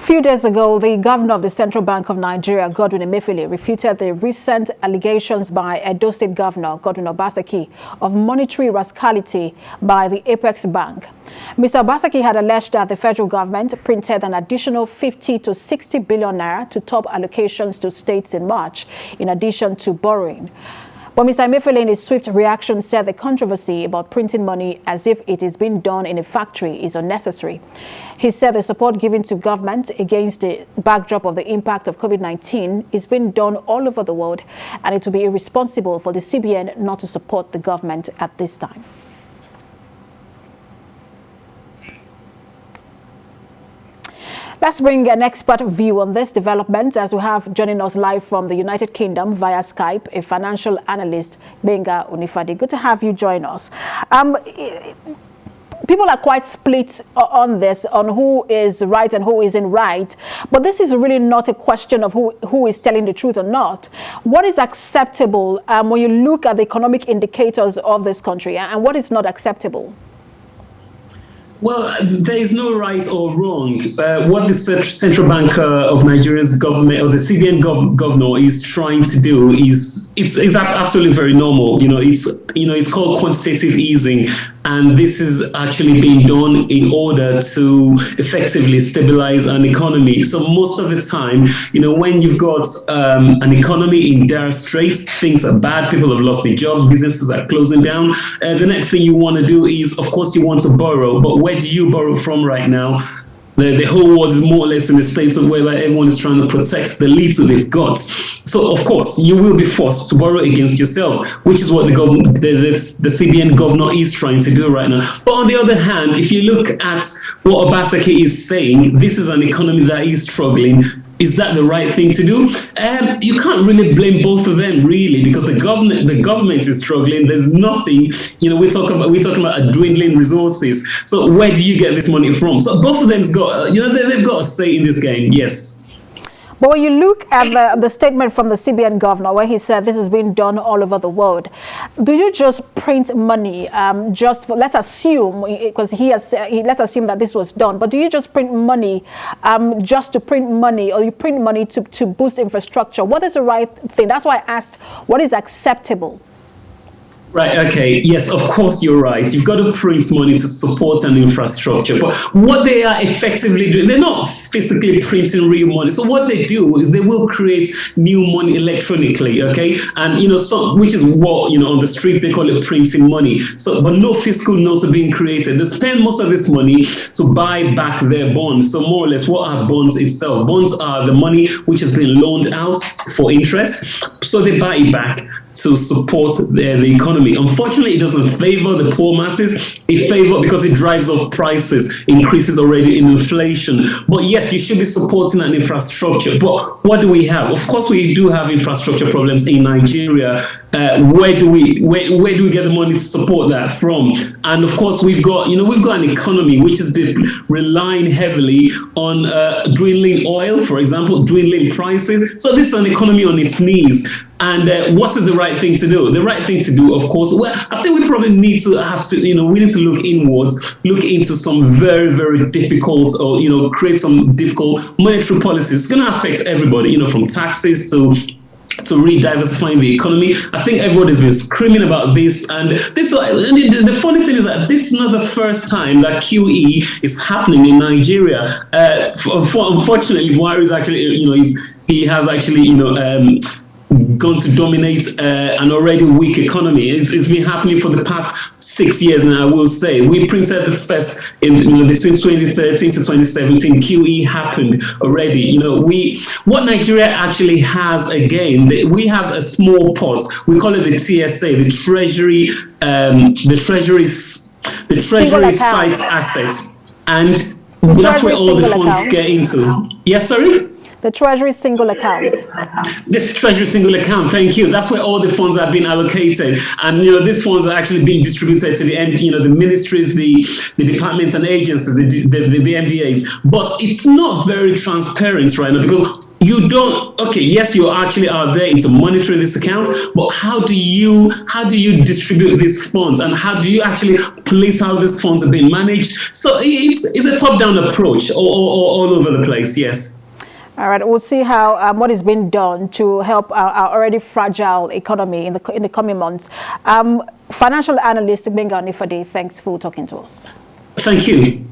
few days ago, the governor of the Central Bank of Nigeria, Godwin Obaseki, refuted the recent allegations by Edo State Governor Godwin Obaseki of monetary rascality by the Apex Bank. Mr. Obaseki had alleged that the federal government printed an additional 50 to 60 billion naira to top allocations to states in March, in addition to borrowing. But Mr. Emefiele, in his swift reaction, said the controversy about printing money as if it is being done in a factory is unnecessary. He said the support given to government against the backdrop of the impact of COVID-19 is being done all over the world, and it will be irresponsible for the CBN not to support the government at this time. Let's bring an expert view on this development as we have joining us live from the United Kingdom via Skype, a financial analyst, Benga Unifade. Good to have you join us. People are quite split on this, on who is right and who isn't right. But this is really not a question of who is telling the truth or not. What is acceptable when you look at the economic indicators of this country, and what is not acceptable? Well, there is no right or wrong. What the Central Bank of Nigeria's government, or the CBN governor, is trying to do is it's absolutely very normal. It's called quantitative easing, and this is actually being done in order to effectively stabilize an economy. So most of the time, when you've got an economy in dire straits, things are bad, people have lost their jobs, businesses are closing down. The next thing you want to do is, of course, you want to borrow, but where do you borrow from right now? The whole world is more or less in a state of where everyone is trying to protect the little they've got. So, of course, you will be forced to borrow against yourselves, which is what the CBN governor is trying to do right now. But on the other hand, if you look at what Obaseki is saying, this is an economy that is struggling. Is that the right thing to do? You can't really blame both of them, really, because the government is struggling. There's nothing, we're talking about a dwindling resources. So where do you get this money from? So both of them's got, they've got a say in this game, yes. But when you look at the statement from the CBN governor, where he said this is being done all over the world, do you just print money let's assume, because let's assume that this was done, but do you just print money just to print money, or you print money to boost infrastructure? What is the right thing? That's why I asked, what is acceptable? Right, okay, yes, of course you're right. You've got to print money to support an infrastructure. But what they are effectively doing, they're not physically printing real money. So what they do is they will create new money electronically, okay? And, which is what, on the street they call it printing money. So, but no fiscal notes are being created. They spend most of this money to buy back their bonds. So more or less, what are bonds itself? Bonds are the money which has been loaned out for interest. So they buy it back to support the economy. Unfortunately, it doesn't favor the poor masses. It favors because it drives up prices, increases already in inflation. But yes, you should be supporting an infrastructure. But what do we have? Of course, we do have infrastructure problems in Nigeria. Where do we get the money to support that from? And of course, we've got an economy which is relying heavily on dwindling oil, for example, dwindling prices. So this is an economy on its knees. And what is the right thing to do? The right thing to do, of course, well, I think we probably need to we need to look inwards, look into some very, very difficult, or, create some difficult monetary policies. It's going to affect everybody, from taxes to re-diversifying the economy. I think everybody's been screaming about this, and the funny thing is that this is not the first time that QE is happening in Nigeria. Unfortunately, Buhari is actually, he has actually, going to dominate an already weak economy. It's been happening for the past 6 years now, I will say. We printed the first between 2013 to 2017. QE happened already. What Nigeria actually has, again, we have a small pot. We call it the TSA, the Treasury site assets, and that's where all the funds get into. Yes, sorry? The Treasury single account. This Treasury single account, thank you. That's where all the funds are being allocated. And, these funds are actually being distributed to the ministries, the departments and agencies, the MDAs. But it's not very transparent right now, because you don't, okay, yes, you actually are there into monitoring this account, but how do you distribute these funds, and how do you actually police how these funds are being managed? So it's a top-down approach all over the place, yes. All right, we'll see how what is being done to help our already fragile economy in the coming months. Financial analyst Benga Onifade, thanks for talking to us. Thank you.